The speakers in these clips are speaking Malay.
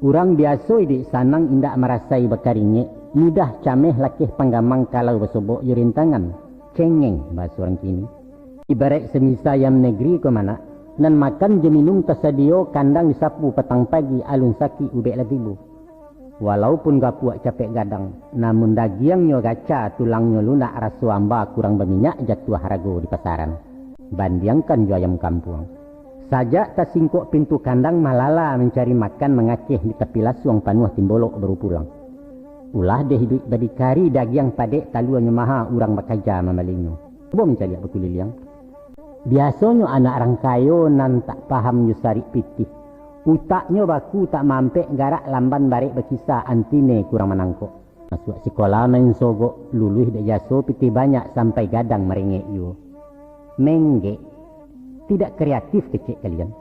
Urang biasa di sanang indak merasai bekaringe, mudah cameh lakih panggamang kalau bersobok yurintangan, cengeng bahasa orang kini. Ibarat semisa yang negeri ke mana, nan makan jeminung tersedio kandang disapu petang pagi alun saki ubek latibu. Walaupun gapuak capek gadang, namun dagiangnya gaca tulangnya lunak rasu amba kurang berminyak jatuh harago di pasaran. Bandiangkan jo ayam kampung. Sajak tersingkuk pintu kandang malala mencari makan mengaceh di tepi lasuang panuh timbolok baru pulang. Ulah deh hidup berdikari dagiang padek taluannya maha urang bakaja mamalinyo. Coba mencari apa kuliliang. Biasanya anak orang kayo nan tak paham nyusari pitih. Utaknya baku tak mampek garak lamban barik berkisah antine kurang menangkok. Masuk sekolah main sogok luluh dek jaso pitih banyak sampai gadang merengek yo. Mengge. Tidak kreatif kecik kalian.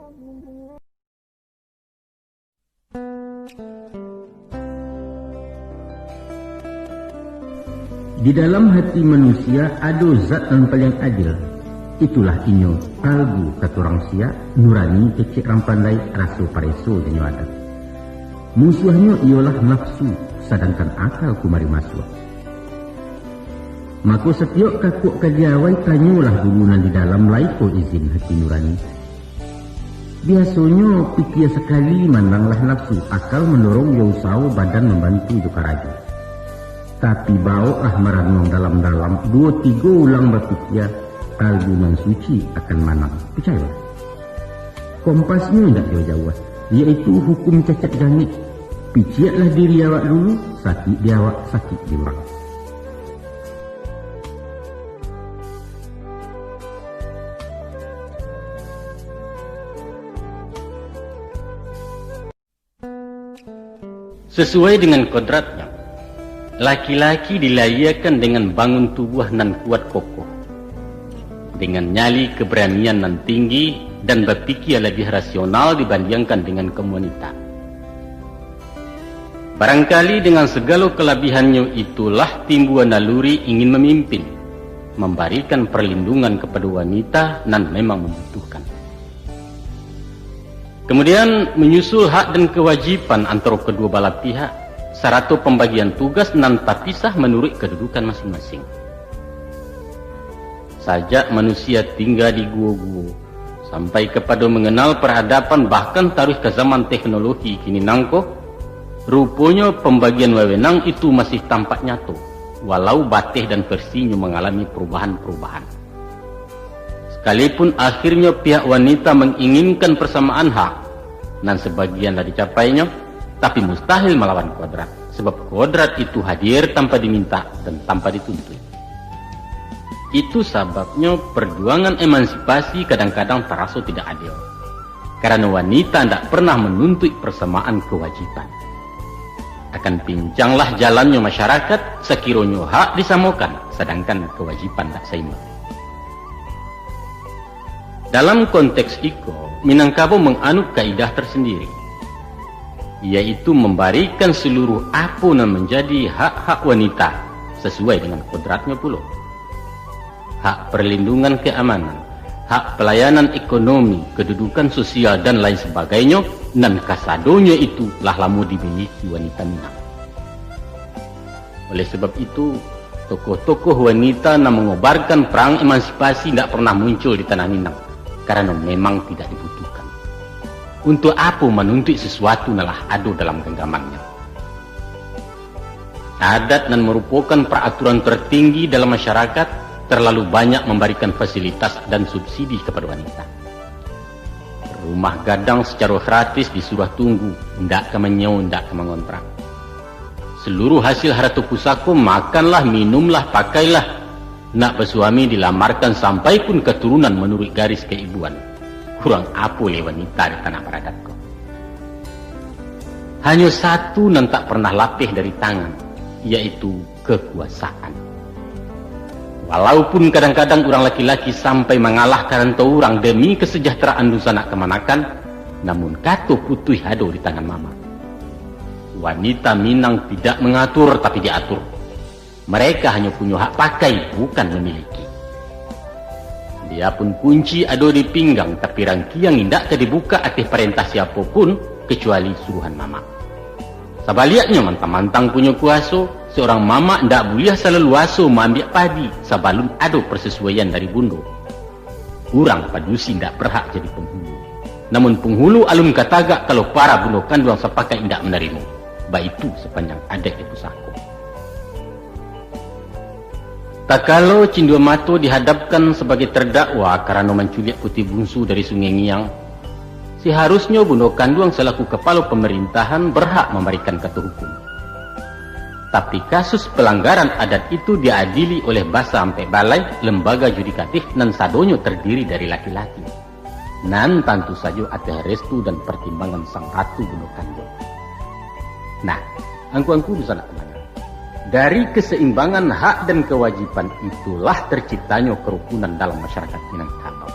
Di dalam hati manusia ada zat yang paling adil. Itulah inyo kalbu katurang sia nurani kecik rampandai rasu pareso jenyo ada. Musuhnya ialah nafsu sedangkan akal kumari masuk. Maka setiap kakuk kajiawai tanyalah dulunan di dalam laiko izin hati nurani. Biasanya pikir sekali mandanglah nafsu akal mendorong ya usaha badan membantu juga raja. Tapi bawalah merenung dalam-dalam 2-3 ulang berpikir kalbu nan suci akan manang. Percaya? Kompasnya tidak jauh-jauh, yaitu hukum cacat gangit. Piciatlah diri awak dulu, sakit di awak, sakit di orang. Sesuai dengan kodratnya, laki-laki dilayakan dengan bangun tubuh nan kuat kokoh, dengan nyali keberanian nan tinggi dan berpikir lebih rasional dibandingkan dengan kaum wanita. Barangkali dengan segala kelebihannya itulah timbul naluri ingin memimpin, memberikan perlindungan kepada wanita nan memang membutuhkan. Kemudian menyusul hak dan kewajiban antara kedua belah pihak, serta pembagian tugas nan terpisah menurut kedudukan masing-masing. Sajak manusia tinggal di gua-gua, sampai kepada mengenal peradaban bahkan taruh ke zaman teknologi kini nangko, rupanya pembagian wewenang itu masih tampak nyata, walau batih dan versinya mengalami perubahan-perubahan. Sekalipun akhirnya pihak wanita menginginkan persamaan hak, dan sebagian dah dicapainya, tapi mustahil melawan kodrat, sebab kodrat itu hadir tanpa diminta dan tanpa dituntut. Itu sebabnya perjuangan emansipasi kadang-kadang terasa tidak adil, karena wanita tidak pernah menuntut persamaan kewajiban. Akan pincanglah jalannya masyarakat sekiranya hak disamakan, sedangkan kewajiban tak seimbang. Dalam konteks itu, Minangkabau menganut kaidah tersendiri, yaitu memberikan seluruh apa yang menjadi hak-hak wanita sesuai dengan kodratnya pula. Hak perlindungan keamanan, hak pelayanan ekonomi, kedudukan sosial dan lain sebagainya, dan kasadonya itu lah lamu dimiliki wanita Minang. Oleh sebab itu, tokoh-tokoh wanita yang mengobarkan perang emansipasi tidak pernah muncul di tanah Minang, karena memang tidak dibutuhkan. Untuk apa menuntut sesuatu nalah ada dalam genggamannya. Adat dan merupakan peraturan tertinggi dalam masyarakat, terlalu banyak memberikan fasilitas dan subsidi kepada wanita. Rumah gadang secara gratis disuruh tunggu, tidak kemenyau, tidak kemengontrak. Seluruh hasil harta pusaka makanlah, minumlah, pakailah. Nak bersuami dilamarkan sampai pun keturunan menurut garis keibuan. Kurang apa oleh wanita di tanah beradatku. Hanya satu yang tak pernah latih dari tangan, yaitu kekuasaan. Walaupun kadang-kadang orang laki-laki sampai mengalahkan orang demi kesejahteraan dusanak kemanakan, namun kata putih hado di tangan mama. Wanita Minang tidak mengatur tapi diatur. Mereka hanya punya hak pakai, bukan memiliki. Dia pun kunci ada di pinggang, tapi rangkiang tidak dibuka atas perintah siapapun, kecuali suruhan mama. Sebaliknya mantang-mantang punya kuasa, seorang mama ndak boleh seleluasa mengambil padi sebelum ada persesuaian dari bundo. Urang padusi ndak berhak jadi penghulu. Namun penghulu alun katagak kalau para bundo kanduang sepakai ndak menerima. Baik itu sepanjang adat di pusako. Tak kalau Cindua Mato dihadapkan sebagai terdakwa karena menculik putih bungsu dari Sungai Ngiang, seharusnya bundo kanduang selaku kepala pemerintahan berhak memberikan kata hukum. Tapi kasus pelanggaran adat itu diadili oleh Basa sampai Balai, lembaga yudikatif dan sadonyo terdiri dari laki-laki. Nan tentu saja ada restu dan pertimbangan sang ratu bundo kanduang. Nah, angku-angku di sana kemana? Dari keseimbangan hak dan kewajiban itulah terciptanya kerukunan dalam masyarakat Minangkabau.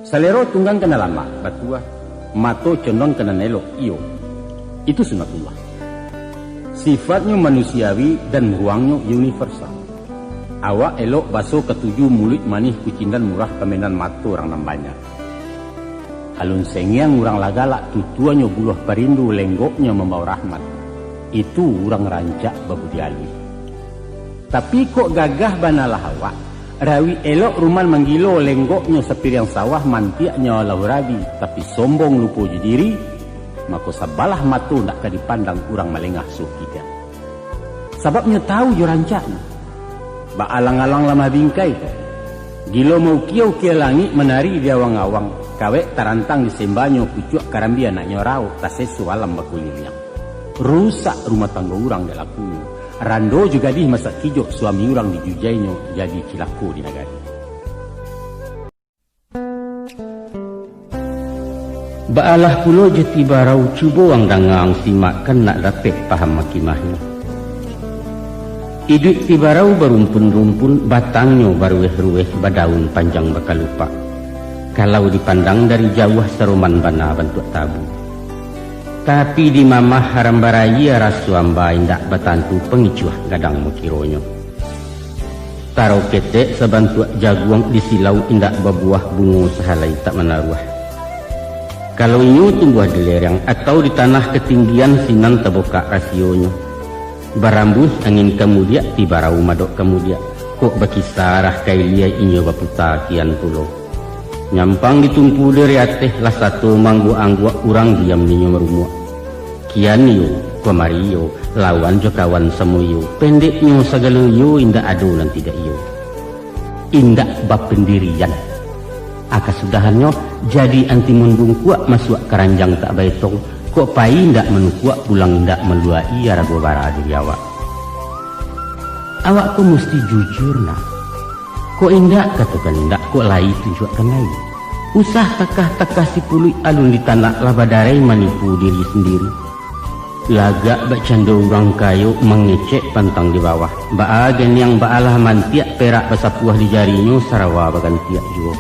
Salero tunggang kena lama, batua, mato condong kena nelok, iyo. Itu sunatullah. Sifatnya manusiawi dan ruangnya universal. Awak elok baso ketujuh mulut manis kucindan murah kemenan mato orang nambanya. Alun sengiang orang lagalak tutuannya buluh perindu lenggoknya membawa rahmat. Itu orang rancak babudi alwi. Tapi kok gagah banalah awak. Rawi elok ruman manggilo lenggoknya sepiriang sawah mantiaknya laurabi. Tapi sombong lupa diri. Maka sabalah matu nak dipandang kurang malengah sukikan. Sebabnya tahu jo rancaknya. Ba alang-alang lama bingkai. Gilo mau kiau langit menari di awang-awang. Kawek tarantang disembanyo kucuak karambia nak nyorau tasesu alam bakuliliang. Rusak rumah tangga urang delakunya. Rando juga di masak kijok suami urang dijujainyo jadi cilaku di negara. Baalah pulo jeti barau cubo ang dangang simakan nak dapat paham makimahnya. Iduk ti barau berumpun-rumpun batangnya barueh-rueh badaun panjang bakal lupa. Kalau dipandang dari jauh seruman bana bentuk tabu. Tapi di mamah haram baraya rasu amba indak batantu pengicuah gadang mukironyo. Taro ketek sebantu jaguang di silau indak babuah bungu sehalai tak menaruah. Kalau inyo tumbuh di lereng atau di tanah ketinggian sinan terbuka rasionya. Barambus angin kemudia tibarau madok kemudia. Kok bakisarah kailia inyo baputa kian pulo. Nyampang ditumpu dari ateh lah satu manggu-anggu urang diam ninyo merumua. Kian yo, kemario, lawan jo kawan semuyo. Pendeknya segala yo indak ado dan tidak yo. Indak bab pendirian. Akasudahannya jadi anti mundung kuak masuk keranjang tak baitong. Kok pai ndak menukuak pulang ndak melua iya ragu bara di awak. Awak ku mesti jujur nak. Kok indak katakan indak kok lai tunjukkan lai. Usah takah-takah si pului alun di tanah labadarai manipu diri sendiri. Lagak bacanda orang kayu mengecek pantang di bawah. Baagen yang baalah mantiak perak basapuah di jarinya sarawa bagan tiak juga.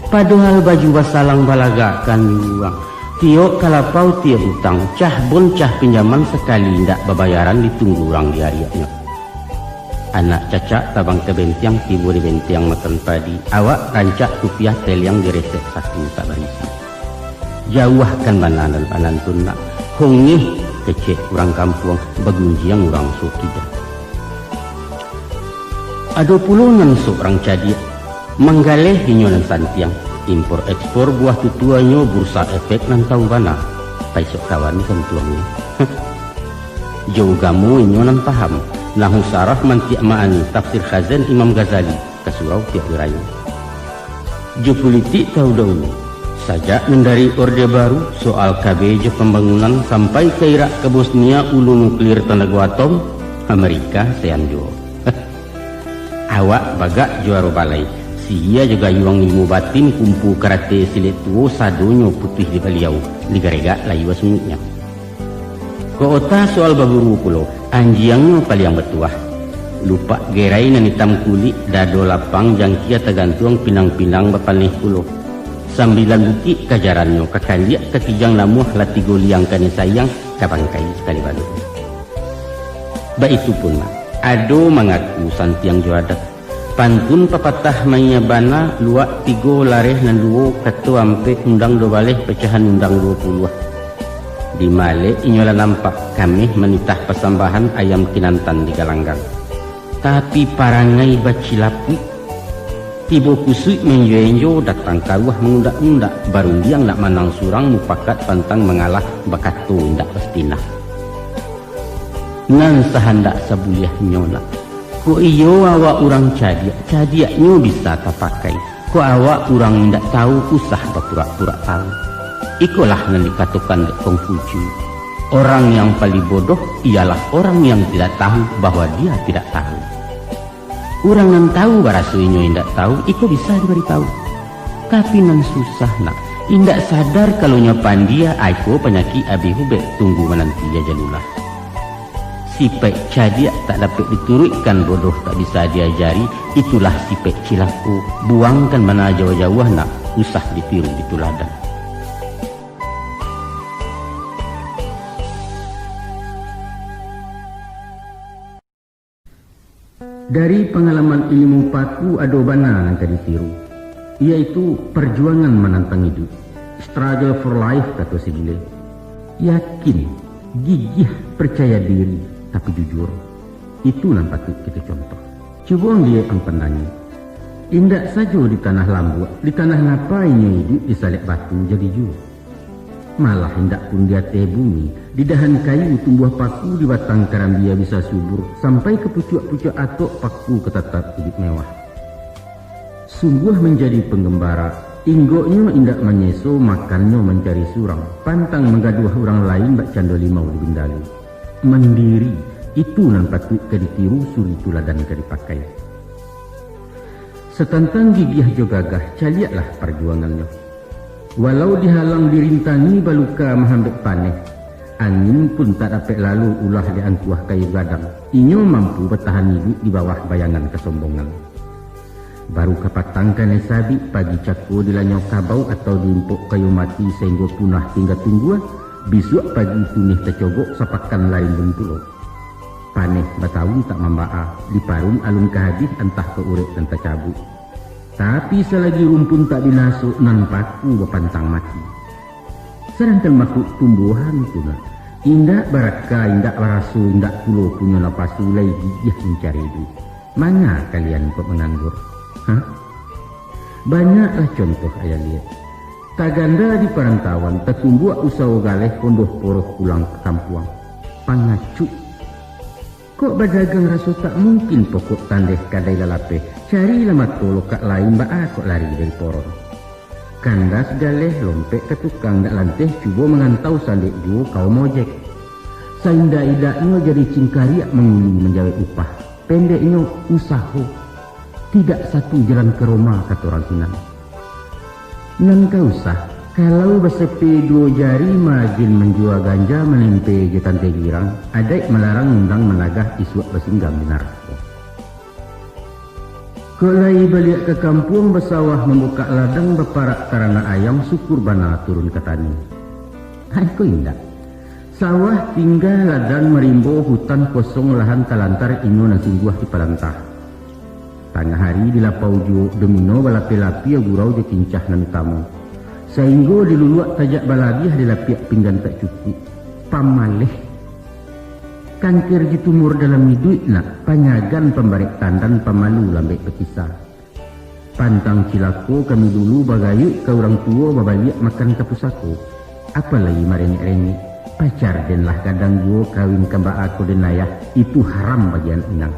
Padahal baju basalang balagakan uang. Tio kalapau tiap hutang, cah bon cah pinjaman sekali ndak babayaran ditunggu orang di harianya. Anak cacak tabang ke bentiang tibu di bentiang makan padi. Awak rancak rupiah tel yang diresek satu tak barisi. Jauhkan bananan panan tunak. Hongih kecek orang kampung bagunjiang orang sukidah. Ada puluhan seorang cadia menggaleh hinyonan santiang. Impor ekspor buah tutuannya bursa efek nantau bana. Paisok kawan kan tuangnya. Jauh gamu inyonan paham. Nahu saraf mantiak ma'ani tafsir khazan Imam Ghazali kesurau tiap diraya. Jo politik tahu dahulu. Sajak dari Orde Baru soal KBJ pembangunan sampai ke Irak ke Bosnia ulu nuklir tenaga atom Amerika seanjo. Awak bagak juara balai. Sia juga yuang ilmu batin kumpu karate silet tuo sadonyo putih di baliau di garega layu sungutnya. Kota soal baburu pulo anjiangnya paling betuah. Lupa gerai nan hitam kulit dado lapang jangkia tergantung pinang-pinang bapalih pulo. sambilan bukit kajarannya kakandiak ketijang lamuh latigo liang kani sayang kabangkai sekali balu. Ba itu pun mah ado mengaku santiang juadat pantun papatah maya bana luak tigo lareh nan duo katu ampe undang do baleh pecahan undang 20 di male inyola nampak kami menitah pesambahan ayam kinantan di galanggang tapi parangai bacilapui tibo kusui menyo datang kaluah mengundak-undak barundiang nak manang surang mupakat pantang mengalah bakatu indak pestinah nan sahandak sabuliah nyona ko iyo awak urang cadiaknya bisa tapakai ko awak urang indak tahu usah berpura-pura tahu. Ikulah yang dikatakan Konghucu, orang yang paling bodoh ialah orang yang tidak tahu bahwa dia tidak tahu. Orang yang tahu barasuinyo indak tahu, iku bisa diberitahu. Tapi nang susah nak, indak sadar kalau nyapan dia, aku penyakit abi hubek tunggu menanti dia jalulah. Sipek cadiak tak dapat diturutkan bodoh tak bisa diajari, itulah sipek cilaku. Buangkan mana jauh-jauh nak, usah ditiru dituladan. Dari pengalaman ilmu paku ado bana yang ditiru, yaitu perjuangan menantang hidup, struggle for life kata si bule. Yakin, gigih, percaya diri, tapi jujur. Itu yang patut kita contoh. Coba dia ang penanya. Indak saja di tanah lambu, di tanah napainya hidup disalib batu jadi jur. Malah hendak pun dia teh bumi, di dahan kayu tumbuh paku di batang karambia bisa subur, sampai ke pucuk-pucuk atok paku ketatap hidup mewah. Sungguh menjadi penggembara, inggoknya indak menyeso, makannya mencari surang, pantang menggaduh orang lain bak cando limau di bindalu. Mandiri, itu nan patut ke ditiru suri tuladan ke dipakai. Setantang gigih jo gagah, caliaklah perjuangannya. Walau dihalang dirintangi baluka mahambek paneh, angin pun tak dapat lalu ulah di antuah kayu gadang. Inyo mampu bertahan hidup di bawah bayangan kesombongan. Baru kapatangkan esabi pagi cako dilanyo kabau atau diimpuk kayu mati sehingga punah tinggal tungguan. Besok pagi tunih tercogok sapakan lain bentulo. Paneh batawun tak membaa, di parun alun kahadih entah ke urek dan tercabut. Tapi selagi rumpun tak dinasuk nan paku berpantang mati. Sedangkan makhluk tumbuhan itu nak, indak baraka, indak barasu, indak pulo punya lapas ulai gigih mencari duit. Mana kalian kok menganggur? Hah? Banyaklah contoh ayah lihat. Taganda di perantauan tertumbuh usaha galeh kondoh poroh pulang ke kampuang. Pangacuk. Kok berdagang rasa tak mungkin pokok tandeh kadai lalape. Cari lamat tolo kak lain baa kok lari dari poron. Kandas galeh lompek ke tukang dak lanteh cuba mengantau sandek juo kau mojek. Sainda idaknya jadi cingkariak menguli menjawab upah. Pendeknya usaho. Tidak satu jalan ke Roma kata orang Sinan. Nan kau usah. Kalau bersepi dua jari majin menjual ganja menempe jetan tegirang, adek melarang undang menagah isuak bersinggam di narako. Kolai balik ke kampung bersawah membuka ladang berparak karena ayam syukur bana turun ke tani. Aku indah. Sawah tinggal ladang merimbo hutan kosong lahan talantar ino dan sungguh di palantah. Tengah hari di lapau jo domino balapi-lapi gurau je kincah nan tamu. Sehingga diluluak tajak balabiah di lapiak pinggan tak cukup. Pamaleh. Kanker di tumur dalam hidup nak. Panyagan pembarik tandan pemalu lambek berkisah. Pantang cilako kami dulu bagayuk ke orang tua babaliak makan ke pusako. Apalagi marengek-rengek. Pacar denlah kadang gua kawin kembak aku dan ayah. Itu haram bagian inang.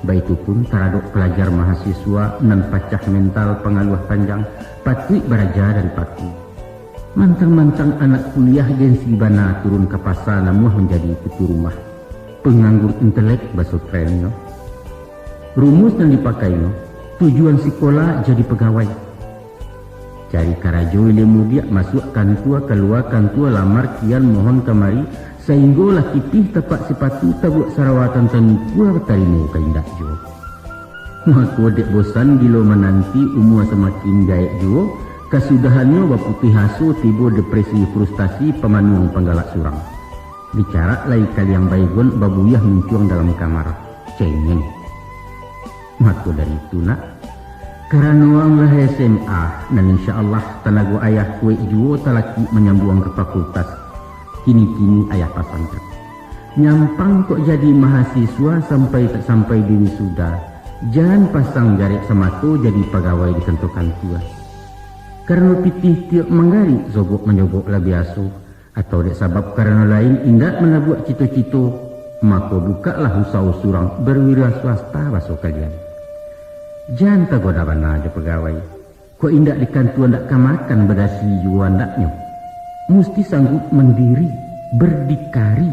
Baik itu pun taradok pelajar mahasiswa nan pacah mental pengaluh panjang patut beraja dari paku. Mantang-mantang anak kuliah gensi bana turun ke pasar namuh menjadi putu rumah. Penganggur intelek baso trennya. Rumus yang dipakainya, tujuan sekolah jadi pegawai. Cari karajo ilmu dia masuk kantua keluar kantua lamar kian mohon kemari. Sehingga lah tipih tapak sepatu tabuk sarawatan tanipua bertarimo kaindak jo. Maka dek bosan bila menanti umur semakin gaek jua, kesudahannya baputih hasu tiba depresi frustasi pemanuang penggalak surang. Bicara lai kaliang baygon babuyah muncung dalam kamar. Cengeng. Maka dari itu nak, karena orang lah SMA dan insyaAllah tenaga ayah kue jua talaki menyambuang ke fakultas. Kini-kini ayah pasangkan. Nyampang kok jadi mahasiswa sampai tak sampai di wisuda. Jangan pasang jarik semato jadi pegawai ditentukan tua. Karena pitih tiap menggari zogok menyogok lah biasa. Atau dek sabab karena lain indak menabuak cito-cito. Maka bukalah usaha surang berwira swasta basuh kalian. Jangan tagoda bana aja pegawai. Kok indak dikantuan dak kamakan bedasi juan daknya. Mesti sanggup mendiri, berdikari.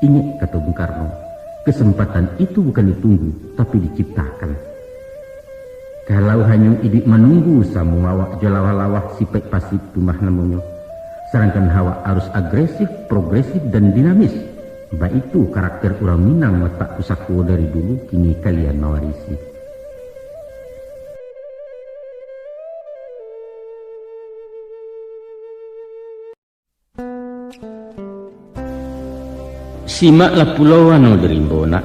Ingat kata Bung Karno. Kesempatan itu bukan ditunggu, tapi diciptakan. Kalau hanya idik menunggu samu awak jalawah-lawah sipek pasif tumah namanya. Sedangkan hawa harus agresif, progresif, dan dinamis. Baik itu karakter orang Minang watak pusako dari dulu, kini kalian mewarisi. Simaklah pulau anu derimbo nak.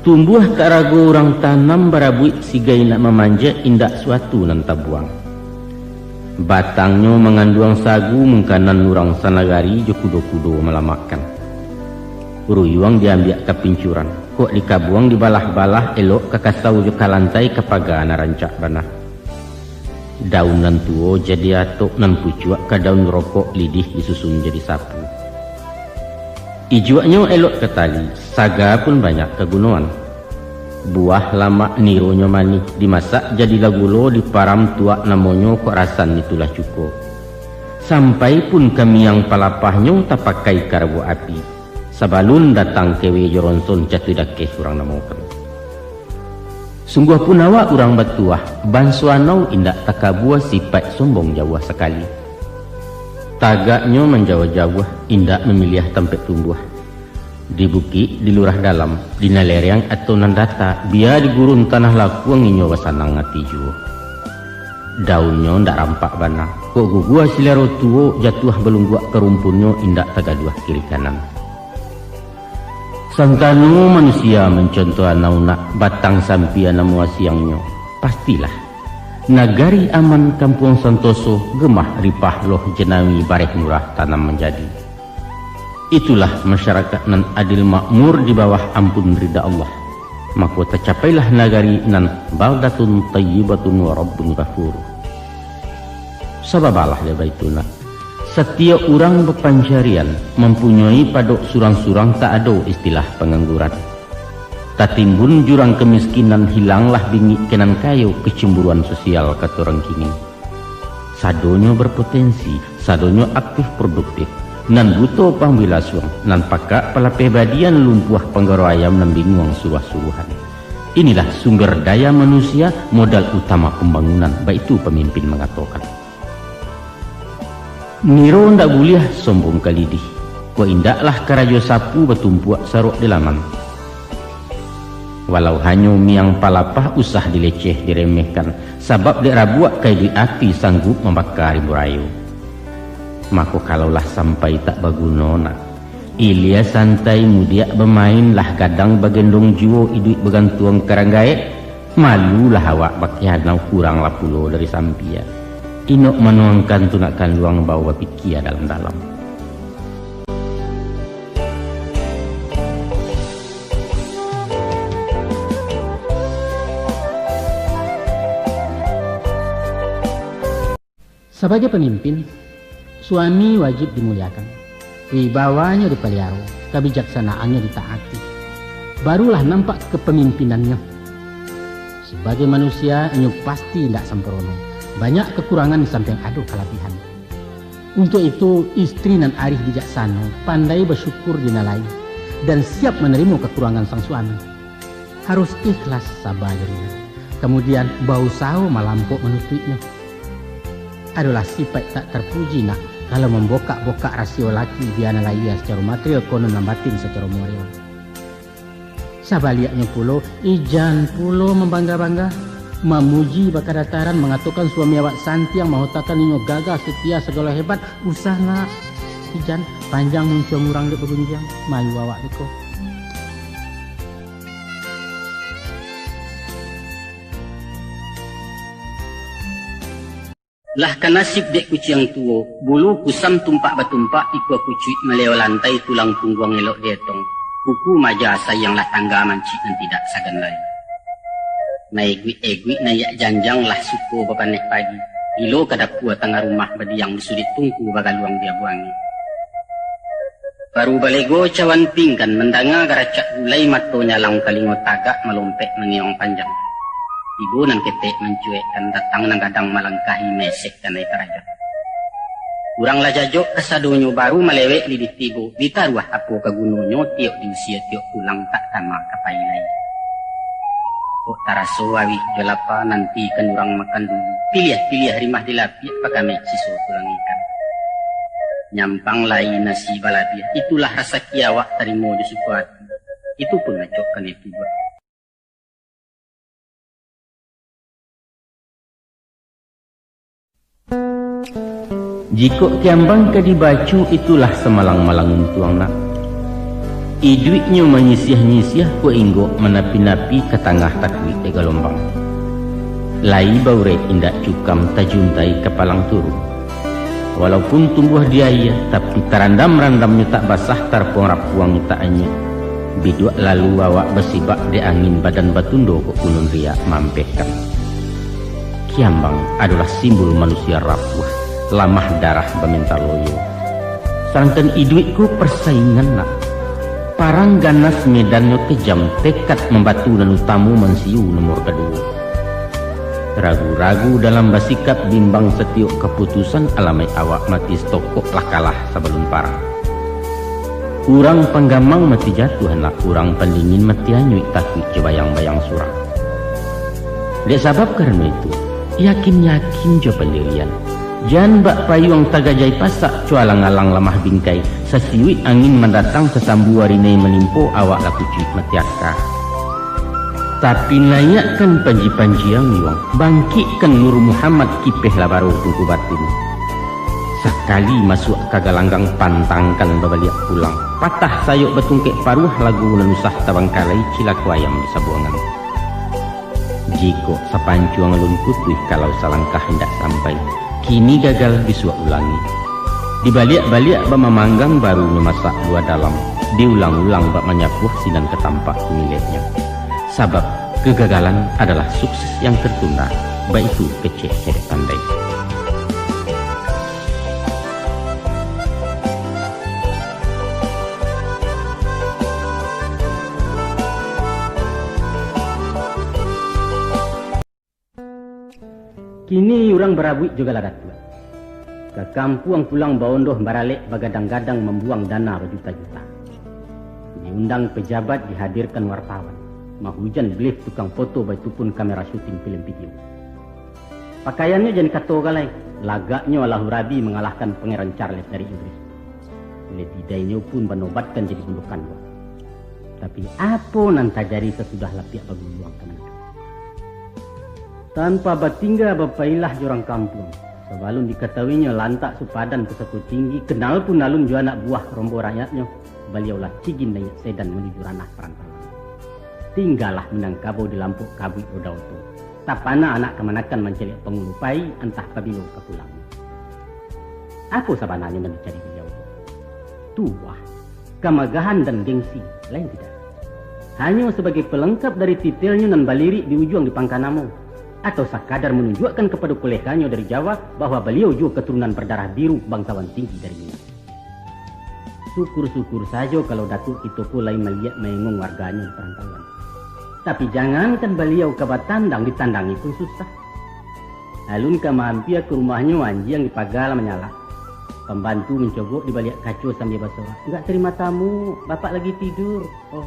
Tumbuh tak ragu orang tanam barabuik sigai nak memanja indak suatu nan tabuang. Batangnya mengandung sagu mengkanan orang sanagari jo kudo-kudo melamakan. Uruyuang diambil ke pincuran. Kok dikabuang di balah-balah elok kakasau jo kalantai kepaga narancak banah. Daun nan tuo jadi atok nan pucuak ke daun rokok lidih disusun jadi sapu. Ijuaknya elok ke tali, saga pun banyak kegunaan. Buah lama nironya manis, dimasak jadi lagulo di param tuak namanya kok rasan itulah cukup. Sampai pun kami yang palapahnya tak pakai karbo api. Sabalun datang kewe joronson jatuh dake kurang namokan. Sungguh pun awak orang batuah, bansuanau indak takabuah sifat sombong jauh sekali. Tagaknya menjauh-jauh, indak memilih tempat tumbuh. Di bukit, di lurah dalam, di nalereng atau nandata, biar di gurun tanah laku nginyo wasanang ngati juo. Daunnya ndak rampak bana, kok gugua silero tuo jatuh belungguak kerumpunnya indak tagaduah kiri kanan. Sangkanu manusia mencontoh anaunak batang sampian namu asiangnya, pastilah. Nagari aman kampung Santoso gemah ripah loh jenawi barek murah tanam menjadi. Itulah masyarakat nan adil makmur di bawah ampun rida Allah. Maka tercapailah nagari nan baldatun tayyibatun wa rabbun ghafur. Sababalah dia baituna. Setiap orang berpancarian mempunyai padok surang-surang tak ada istilah pengangguran. Tatimbun jurang kemiskinan hilanglah bingit kenan kayu kecemburuan sosial kata orang kini. Sadonyo berpotensi, sadonyo aktif produktif, nan butuh pangbilasuang, nan pakak palapeh badian lumpuh penggaro ayam nan bingung suruh-suruhan. Inilah sumber daya manusia, modal utama pembangunan, baik itu pemimpin mengatakan. Niro ndak boleh sombong kalidih, ko indaklah karajo sapu betumpuak saruk di laman. Walau hanya miang palapah usah dileceh diremehkan, sabab dek rabuak kai di api sanggup membakar ribu rayu. Maka kalaulah sampai tak baguna nak, Ilya santai mudiak bermain lah kadang bagendong juo iduit begantuang karanggae, malulah awak bakianau kurang lah pulo dari sampia. Inok menuangkan tunakan luang bawa pikia dalam-dalam. Sebagai pemimpin, suami wajib dimuliakan, wibawanya dipelihara, kebijaksanaannya ditaati. Barulah nampak kepemimpinannya. Sebagai manusia, ini pasti tidak sempurna. Banyak kekurangan di samping ada kelebihan. Untuk itu, istri nan arif bijaksana, pandai bersyukur dinalai, dan siap menerima kekurangan sang suami. Harus ikhlas sabar, kemudian berusaha melampau menutupinya. Adalah sifat tak terpuji nak kalau membokak-bokak rasio laki biana laia secara material konon dan batin secara moral. Sabaliaknya pulo, ijan pulo membangga-bangga, memuji bakadataran, mengatakan suami awak Santi yang mahutakan inyo gagah setia segala hebat, usah nak ijan panjang muncul murang di pegunjang, mayu awak deko. Lah kan nasib dek kuci yang tua, bulu kusam tumpak batumpak ikut kucuit meleo lantai tulang punggung elok dietong. Kuku maja sayang lah tangga mancik dan tidak sagan lain. Naigwi nayak janjang lah suko bapanek pagi. Ilo kadapua tengah rumah badi yang besulit tungku bagaluang dia buangi. Baru balego cawan pingkan mendanga garacak gulai matonya lang kalingo tagak melompek mengiong panjang. Ibu nang ketek mencuekkan datang nang kadang malangkahi mesek dan naik kerajaan. Kurang lah jajok kesadonyo baru melewek di tigo ditaruah apo ke gunonyo tiok di usia tiok pulang tak sama kapailai. Kok taraso awih jolapa nanti kan orang makan dulu. Pilih rimah dilapik pakame siso tulang ikan. Nyampang lain nasi balabia. Itulah rasa kiawak tarimo di suku hati. Itu pun ngacok kan itu buat. Jika kiambang ke dibacu itulah semalang-malang tuang nak. Iduitnya menyisiah-nyisiah ku inggok menapi-napi ke tengah takwi ke gelombang. Lai baure indak cukam tajuntai ke palang turu. Walaupun tumbuh diaya tapi tarandam-randamnya tak basah tarpong rapuang tak anyek. Biduak lalu awak bersibak di angin badan batundo ke kunun riak mampehkan. Kiambang adalah simbol manusia rapuh, lamah darah beminta loyo. Sarangkan iduitku persaingan nak. Parang ganas medannya kejam, tekad membatu dan utamu mensiu nomor kedua. Ragu-ragu dalam bersikap bimbang setiuk keputusan alamai awak mati stokok lah kalah sebelum parang. Kurang penggamang mati jatuh hendak kurang pendingin mati anyuik takut jebayang-bayang surang. Dek sabab karena itu, yakin-yakin jo pendirian. Jan bak payung tagajai pasak cualang-alang lamah bingkai. Sasiwit angin mendatang sesambu warinai menimpo awak laku cuit matiaka. Tapi nayakkan panji-panji yang yuang. Bangkitkan Nur Muhammad kipeh labaro tungku batin. Sekali masuk kagalanggang pantangkan babaliak pulang. Patah sayuk betungkek paruh lagu nanusah tabangkalai cilaku ayam di sabuangan. Jiko sapancuang alun putih kalau salangkah hendak sampai. Kini gagal disuak ulangi. Dibaliak-baliak bak memanggang baru memasak dua dalam. Diulang-ulang bak menyapuh sinan ketampak miliknya. Sabab kegagalan adalah sukses yang tertunda. Baik itu kecil cek pandai. Kini orang berabuik juga lah datua. Ke kampung pulang baondoh baralek bagadang-gadang membuang dana berjuta-juta. Diundang pejabat, dihadirkan wartawan. Mahujan belief tukang foto baik pun kamera syuting film video. Pakaiannya jadi kato galai. Lagaknya Allah Rabi mengalahkan Pangeran Charles dari Inggris. Letidainya pun menobatkan jadi gundukan. Tapi apa nanti jadi sesudah lapiak baguluang teman. Tanpa batingga bapailah jorang kampung. Sebelum diketahuinya lantak supadan pesaku tinggi, kenal pun alun jua anak buah rombo rakyatnya. Beliaulah cigin naik sedan menuju ranah perantauan. Tinggallah menangkabo di lampuk kabui odauto. Tapana anak kemanakan mencelik pengulupai entah kabilo kepulang. Apa sabananya mencari beliau? Tua, kemagahan dan gengsi, lain tidak. Hanya sebagai pelengkap dari titelnya nan baliri di ujung di Pangkanamo. Atau sekadar menunjukkan kepada koleganya dari Jawa bahwa beliau juga keturunan berdarah biru bangsawan tinggi dari Minang. Syukur-syukur saja kalau Datuk itu pun lain melihat mengong warganya di perantauan. Tapi jangankan beliau ke Batandang ditandangi pun susah. Alun ke mampir ke rumahnya Wanji yang dipagala menyala. Pembantu mencogok di balik kacu sambil bersorak. Enggak terima tamu, bapak lagi tidur. Oh,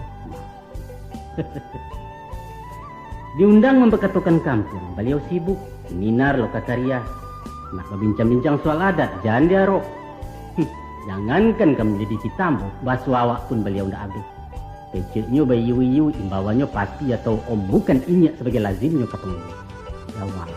diundang memperketukan kampung, beliau sibuk seminar lokakarya, nak berbincang-bincang soal adat, jangan diarok. Jangankan kamu jadi tambo, basuh awak pun beliau ndak habis. Kecilnya bayu-yu imbawanya pasti atau om bukan inya sebagai lazimnya ketemu. Jawab.